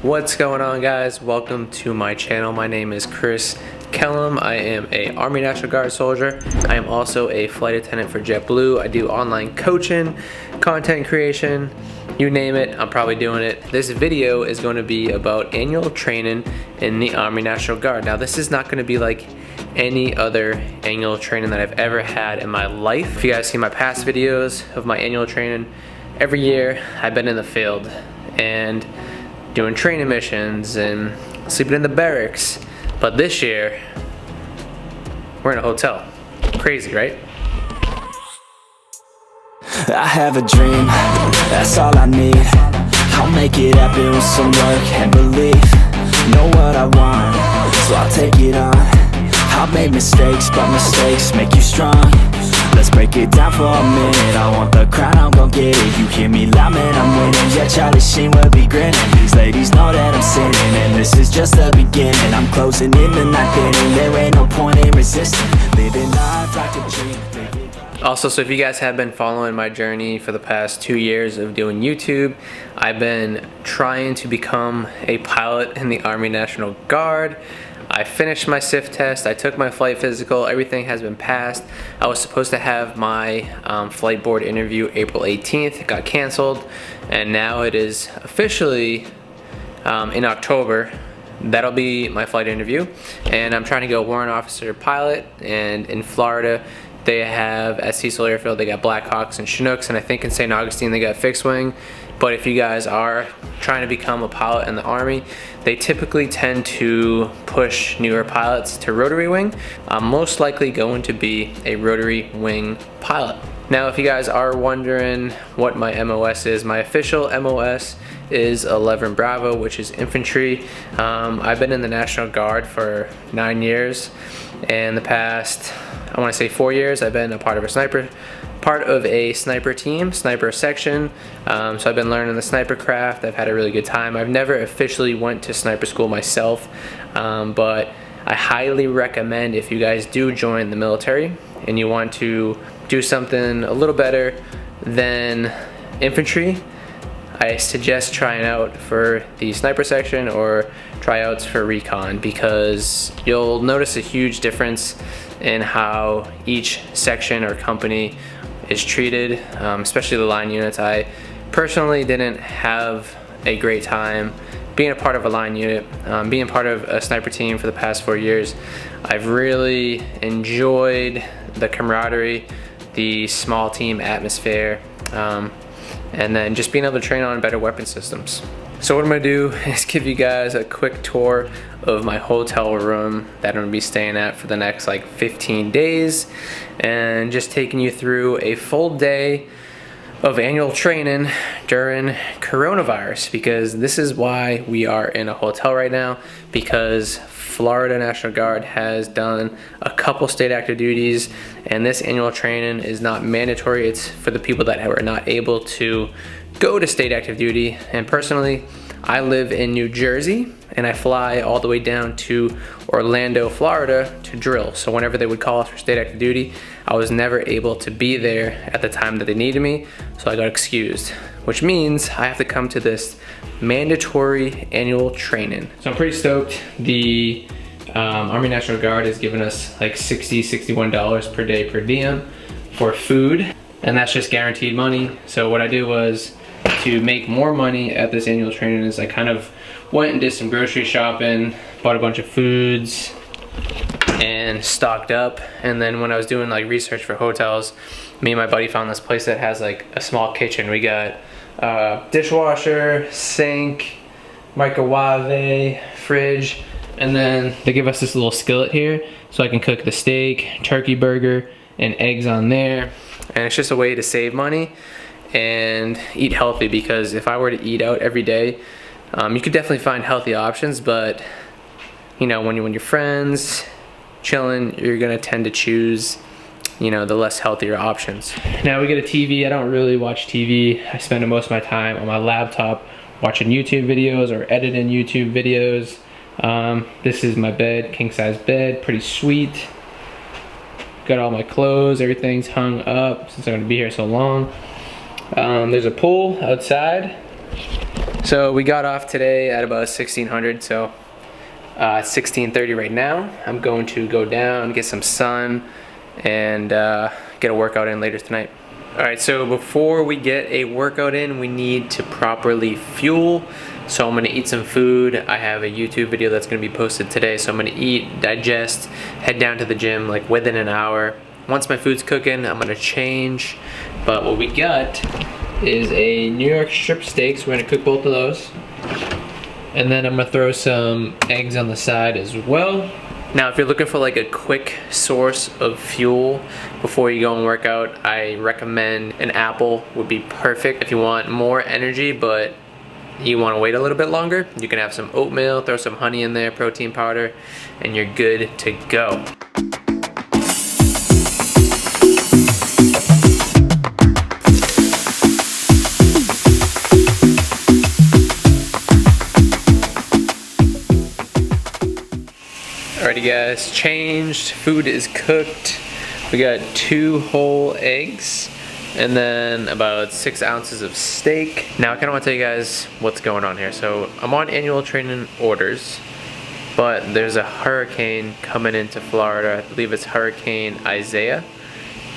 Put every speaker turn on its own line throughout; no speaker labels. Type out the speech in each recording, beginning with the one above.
What's going on, guys? Welcome to my channel. My name is Kellum. I am a Army National Guard soldier. I am also a flight attendant for JetBlue. I do online coaching, content creation, you name it, I'm probably doing it. This video is going to be about annual training in the Army National Guard. Now, this is not going to be like any other annual training that I've ever had in my life. If you guys see my past videos of my annual training, every year I've been in the field and doing training missions and sleeping in the barracks. But this year, we're in a hotel. Crazy, right?
I have a dream, that's all I need. I'll make it happen with some work and belief. Know what I want, so I'll take it on. I've made mistakes, but mistakes make you strong. Let's break it down for a minute. I want the crown, I'm gon' get it. You hear me loud, man, I'm winning. Yeah, Charlie Sheen will be grinning. These ladies know that I'm sinning, and this is just the beginning. I'm closing in the ninth inning. There ain't no point in resisting. Living life like a dream.
Also, so if you guys have been following my journey for the past 2 years of doing YouTube, I've been trying to become a pilot in the Army National Guard. I finished my SIF test, I took my flight physical, everything has been passed. I was supposed to have my flight board interview April 18th, it got canceled, and now it is officially in October. That'll be my flight interview, and I'm trying to go warrant officer pilot. And in Florida, they have at Cecil Airfield, they got Blackhawks and Chinooks, and I think in St. Augustine they got fixed wing. But if you guys are trying to become a pilot in the Army, they typically tend to push newer pilots to rotary wing. I'm most likely going to be a rotary wing pilot. Now, if you guys are wondering what my MOS is, my official MOS is 11 Bravo, which is infantry. I've been in the National Guard for 9 years, and the past, I want to say 4 years, I've been a part of a sniper team, sniper section. So I've been learning the sniper craft. I've had a really good time. I've never officially went to sniper school myself, but I highly recommend, if you guys do join the military and you want to do something a little better than infantry, I suggest trying out for the sniper section or tryouts for recon, because you'll notice a huge difference in how each section or company is treated, especially the line units. I personally didn't have a great time being a part of a line unit, being part of a sniper team for the past 4 years. I've really enjoyed the camaraderie, the small team atmosphere, and then just being able to train on better weapon systems. So what I'm gonna do is give you guys a quick tour of my hotel room that I'm gonna be staying at for the next like 15 days, and just taking you through a full day of annual training during coronavirus, because this is why we are in a hotel right now, because Florida National Guard has done a couple state active duties, and this annual training is not mandatory. It's for the people that are not able to go to state active duty. And personally, I live in New Jersey, and I fly all the way down to Orlando, Florida to drill. So whenever they would call us for state active duty, I was never able to be there at the time that they needed me, so I got excused, which means I have to come to this mandatory annual training. So I'm pretty stoked. The Army National Guard has given us like $60, $61 per day per diem for food, and that's just guaranteed money. So what I did was, to make more money at this annual training, is I kind of went and did some grocery shopping, bought a bunch of foods, and stocked up. And then when I was doing like research for hotels, me and my buddy found this place that has like a small kitchen. We got dishwasher, sink, microwave, fridge, and then they give us this little skillet here so I can cook the steak, turkey burger, and eggs on there. And it's just a way to save money and eat healthy, because if I were to eat out every day, you could definitely find healthy options, but you know, when you're friends chilling, you're gonna tend to choose, you know, the less healthier options. Now we get a TV. I don't really watch TV. I spend most of my time on my laptop watching YouTube videos or editing YouTube videos. This is my bed, king size bed, pretty sweet. Got all my clothes, everything's hung up since I'm gonna be here so long. There's a pool outside. So we got off today at about 1600, so it's 16:30 right now. I'm going to go down, get some sun, and get a workout in later tonight. Alright, so before we get a workout in, we need to properly fuel. So I'm going to eat some food. I have a YouTube video that's going to be posted today, so I'm going to eat, digest, head down to the gym like within an hour. Once my food's cooking, I'm going to change. But what we got is a New York strip steaks. We're going to cook both of those. And then I'm going to throw some eggs on the side as well. Now, if you're looking for like a quick source of fuel before you go and work out, I recommend an apple would be perfect. If you want more energy, but you want to wait a little bit longer, you can have some oatmeal, throw some honey in there, protein powder, and you're good to go. Alrighty guys, changed, food is cooked. We got 2 whole eggs and then about 6 ounces of steak. Now I kind of want to tell you guys what's going on here. So I'm on annual training orders, but there's a hurricane coming into Florida. I believe it's Hurricane Isaiah.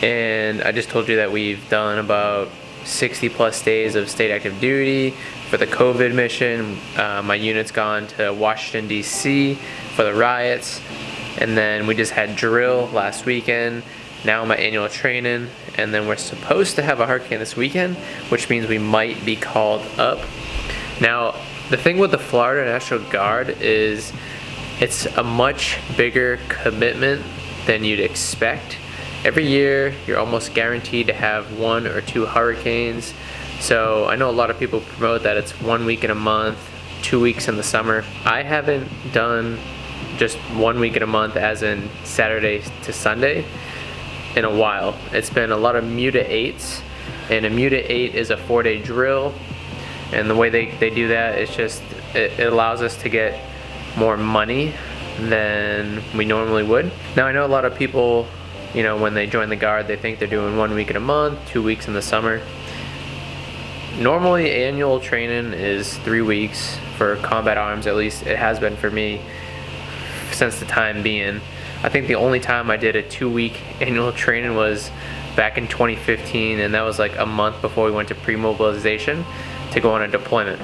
And I just told you that we've done about 60 plus days of state active duty for the COVID mission. My unit's gone to Washington, D.C. for the riots. And then we just had drill last weekend. Now my annual training. And then we're supposed to have a hurricane this weekend, which means we might be called up. Now, the thing with the Florida National Guard is it's a much bigger commitment than you'd expect. Every year, you're almost guaranteed to have 1 or 2 hurricanes. So I know a lot of people promote that it's 1 week in a month, 2 weeks in the summer. I haven't done just 1 week in a month, as in Saturday to Sunday, in a while. It's been a lot of Muta 8s, and a Muta 8 is a 4-day drill. And the way they do that is just, it allows us to get more money than we normally would. Now I know a lot of people, you know, when they join the Guard, they think they're doing 1 week in a month, 2 weeks in the summer. Normally, annual training is 3 weeks for combat arms. At least it has been for me since the time being. I think the only time I did a 2-week annual training was back in 2015, and that was like a month before we went to pre-mobilization to go on a deployment.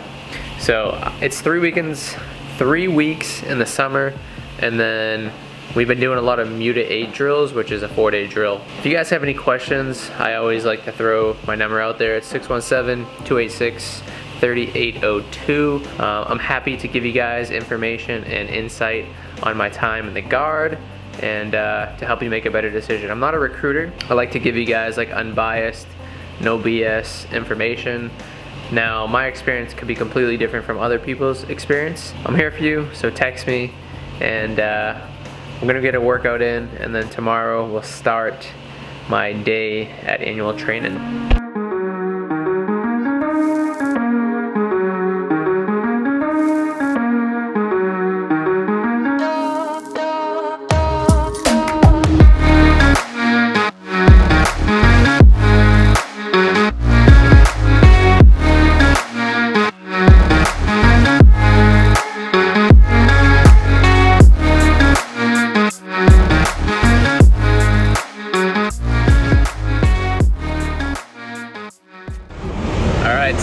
So it's 3 weekends, 3 weeks in the summer, and then we've been doing a lot of Muta 8 drills, which is a 4-day drill. If you guys have any questions, I always like to throw my number out there. It's 617-286-3802. I'm happy to give you guys information and insight on my time in the Guard and to help you make a better decision. I'm not a recruiter. I like to give you guys like unbiased, no BS information. Now, my experience could be completely different from other people's experience. I'm here for you, so text me, and I'm gonna get a workout in, and then tomorrow we'll start my day at annual training.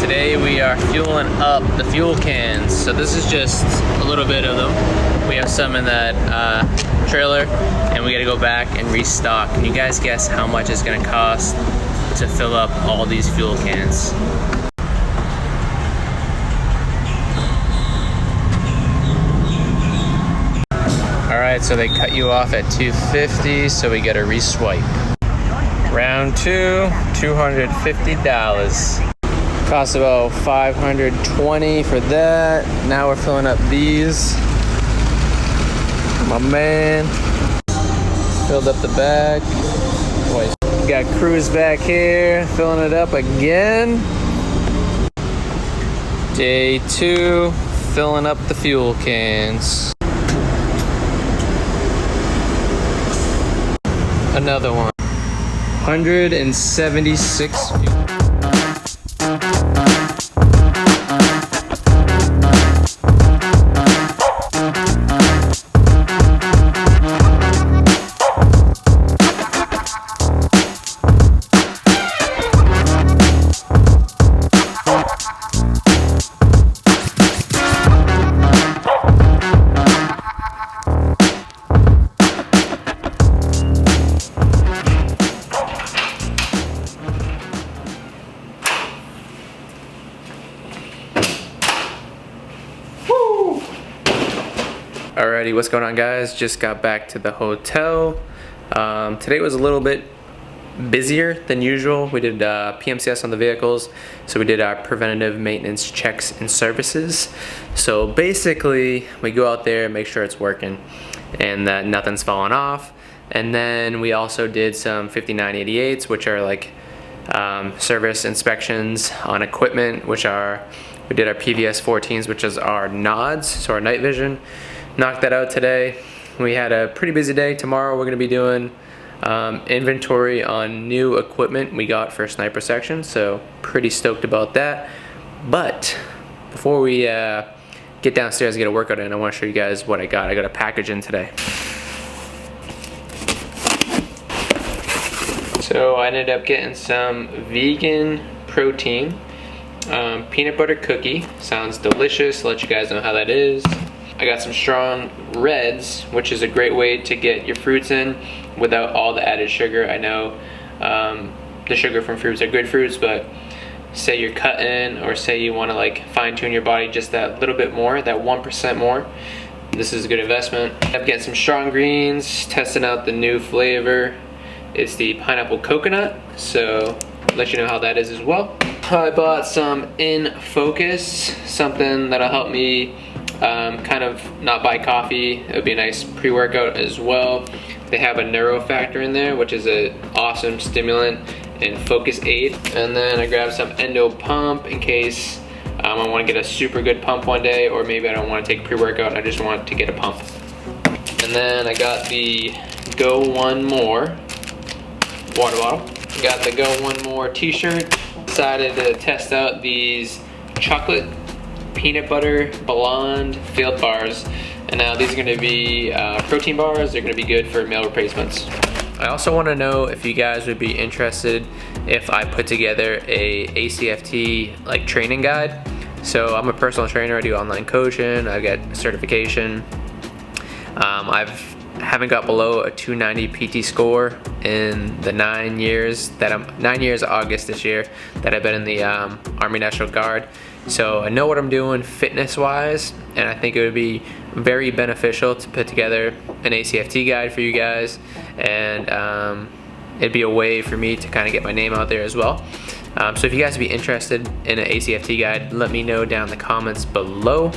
Today we are fueling up the fuel cans. So this is just a little bit of them. We have some in that trailer, and we gotta go back and restock. Can you guys guess how much it's gonna cost to fill up all these fuel cans? Alright, so they cut you off at $250, so we gotta reswipe. Round 2, $250. Costs about $520 for that. Now we're filling up these. My man filled up the back. Boy, got Cruz back here filling it up again. Day 2, filling up the fuel cans. Another one. 176 fuel. Alrighty, what's going on, guys? Just got back to the hotel. Today was a little bit busier than usual. We did PMCS on the vehicles, so we did our preventative maintenance checks and services. So basically, we go out there and make sure it's working and that nothing's falling off. And then we also did some 5988s, which are like service inspections on equipment, we did our PVS 14s, which is our nods, so our night vision. Knocked that out today. We had a pretty busy day. Tomorrow we're going to be doing inventory on new equipment we got for sniper section, so pretty stoked about that. But before we get downstairs and get a workout in, I want to show you guys what I got. I got a package in today. So I ended up getting some vegan protein, peanut butter cookie. Sounds delicious. I'll let you guys know how that is. I got some strong reds, which is a great way to get your fruits in without all the added sugar. I know the sugar from fruits are good fruits, but say you're cutting or say you want to like fine-tune your body just that little bit more, that 1% more, this is a good investment. I'm getting some strong greens, testing out the new flavor. It's the pineapple coconut, so I'll let you know how that is as well. I bought some In Focus, something that'll help me kind of not buy coffee. It would be a nice pre-workout as well. They have a neurofactor in there, which is an awesome stimulant and focus aid. And then I grabbed some Endo Pump in case I want to get a super good pump one day, or maybe I don't want to take pre-workout and I just want to get a pump. And then I got the Go One More water bottle. Got the Go One More t-shirt. Decided to test out these chocolate peanut butter blonde field bars, and now these are going to be protein bars. They're going to be good for meal replacements. I also want to know if you guys would be interested if I put together a ACFT like training guide. So I'm a personal trainer. I do online coaching. I get certification. Haven't got below a 290 PT score in the 9 years August this year that I've been in the Army National Guard. So I know what I'm doing fitness wise, and I think it would be very beneficial to put together an ACFT guide for you guys, and it'd be a way for me to kind of get my name out there as well. So if you guys would be interested in an ACFT guide, let me know down in the comments below.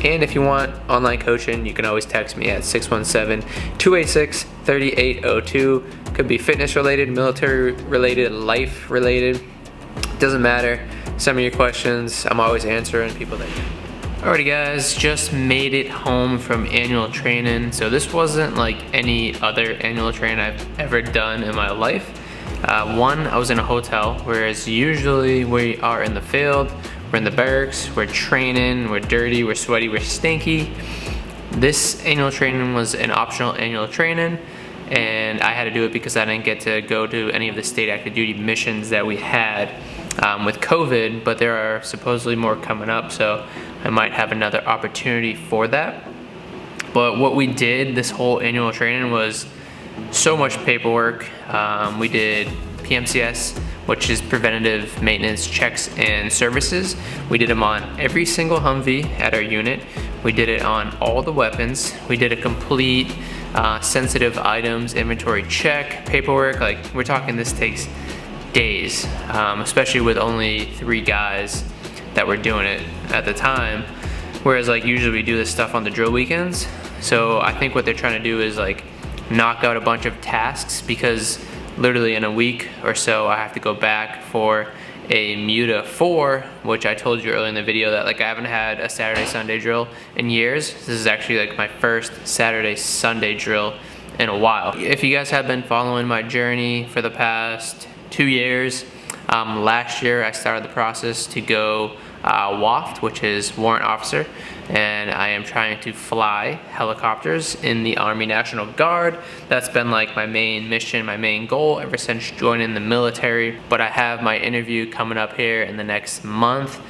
And if you want online coaching, you can always text me at 617-286-3802. Could be fitness related, military related, life related. Doesn't matter. Send me your questions. I'm always answering people that. Alrighty guys, just made it home from annual training. So this wasn't like any other annual training I've ever done in my life. One, I was in a hotel, whereas usually we are in the field. We're in the barracks, we're training, we're dirty, we're sweaty, we're stinky. This annual training was an optional annual training, and I had to do it because I didn't get to go to any of the state active duty missions that we had with COVID, but there are supposedly more coming up, so I might have another opportunity for that. But what we did this whole annual training was so much paperwork. We did PMCS, which is preventative maintenance checks and services. We did them on every single Humvee at our unit. We did it on all the weapons. We did a complete sensitive items inventory check, paperwork. Like, we're talking this takes days, especially with only 3 guys that were doing it at the time. Whereas like usually we do this stuff on the drill weekends. So I think what they're trying to do is like knock out a bunch of tasks, because literally in a week or so I have to go back for a MUTA 4, which I told you earlier in the video that like I haven't had a Saturday Sunday drill in years. This is actually like my first Saturday Sunday drill in a while. If you guys have been following my journey for the past 2 years, last year I started the process to go WAFT, which is warrant officer, and I am trying to fly helicopters in the Army National Guard. That's been like my main mission, my main goal ever since joining the military. But I have my interview coming up here in the next month.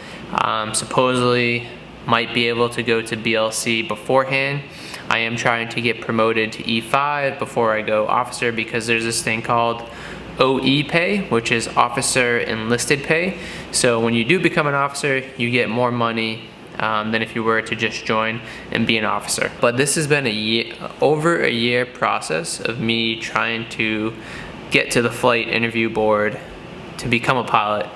Supposedly might be able to go to BLC beforehand. I am trying to get promoted to E5 before I go officer, because there's this thing called OE pay, which is officer enlisted pay. So when you do become an officer, you get more money than if you were to just join and be an officer. But this has been over a year process of me trying to get to the flight interview board to become a pilot.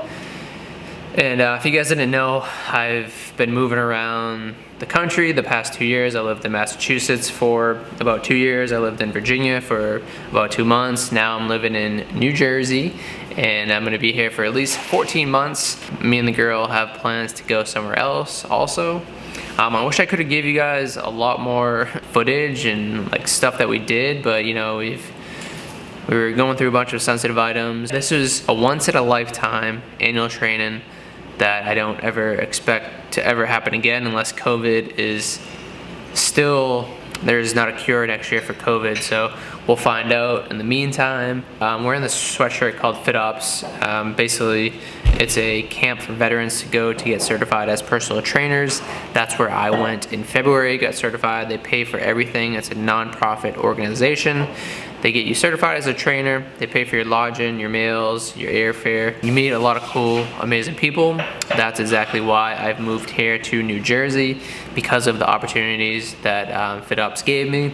And if you guys didn't know, I've been moving around the country the past 2 years. I lived in Massachusetts for about 2 years. I lived in Virginia for about 2 months. Now I'm living in New Jersey, and I'm gonna be here for at least 14 months. Me and the girl have plans to go somewhere else also. I wish I could have gave you guys a lot more footage and like stuff that we did, but you know, we were going through a bunch of sensitive items. This was a once-in-a-lifetime annual training that I don't ever expect to ever happen again unless COVID is still, there's not a cure next year for COVID, so we'll find out. In the meantime, I'm wearing this sweatshirt called FitOps. Basically, it's a camp for veterans to go to get certified as personal trainers. That's where I went in February, got certified. They pay for everything. It's a non-profit organization. They get you certified as a trainer. They pay for your lodging, your meals, your airfare. You meet a lot of cool, amazing people. That's exactly why I've moved here to New Jersey, because of the opportunities that FitOps gave me.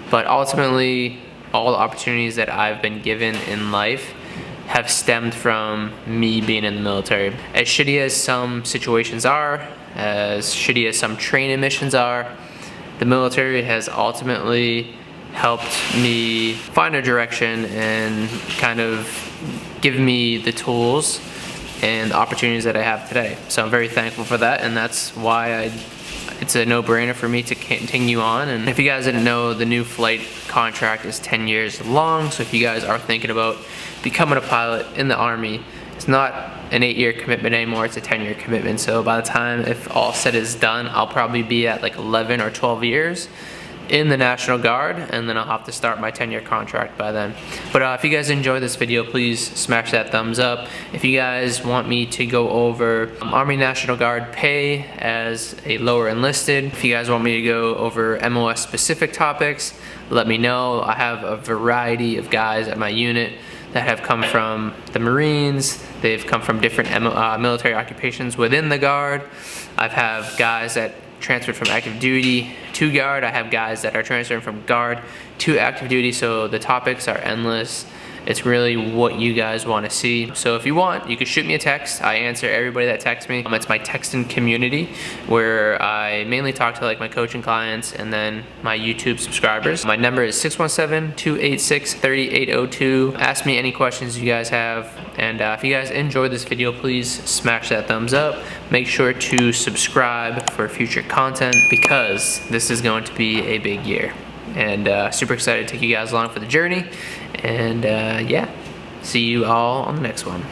But ultimately, all the opportunities that I've been given in life have stemmed from me being in the military. As shitty as some situations are, as shitty as some training missions are, the military has ultimately helped me find a direction and kind of give me the tools and the opportunities that I have today. So I'm very thankful for that, and that's why it's a no-brainer for me to continue on. And if you guys didn't know, the new flight contract is 10 years long, so if you guys are thinking about becoming a pilot in the Army, it's not an 8-year commitment anymore, it's a 10-year commitment. So by the time, if all said is done, I'll probably be at like 11 or 12 years in the National Guard, and then I'll have to start my 10-year contract by then. But if you guys enjoyed this video, please smash that thumbs up. If you guys want me to go over Army National Guard pay as a lower enlisted, if you guys want me to go over MOS specific topics, let me know. I have a variety of guys at my unit that have come from the Marines. They've come from different military occupations within the Guard. I've had guys that transferred from active duty to Guard. I have guys that are transferring from Guard to active duty, so the topics are endless. It's really what you guys want to see. So if you want, you can shoot me a text. I answer everybody that texts me. It's my texting community where I mainly talk to like my coaching clients and then my YouTube subscribers. My number is 617-286-3802. Ask me any questions you guys have. And if you guys enjoyed this video, please smash that thumbs up. Make sure to subscribe for future content, because this is going to be a big year. And super excited to take you guys along for the journey. And yeah, see you all on the next one.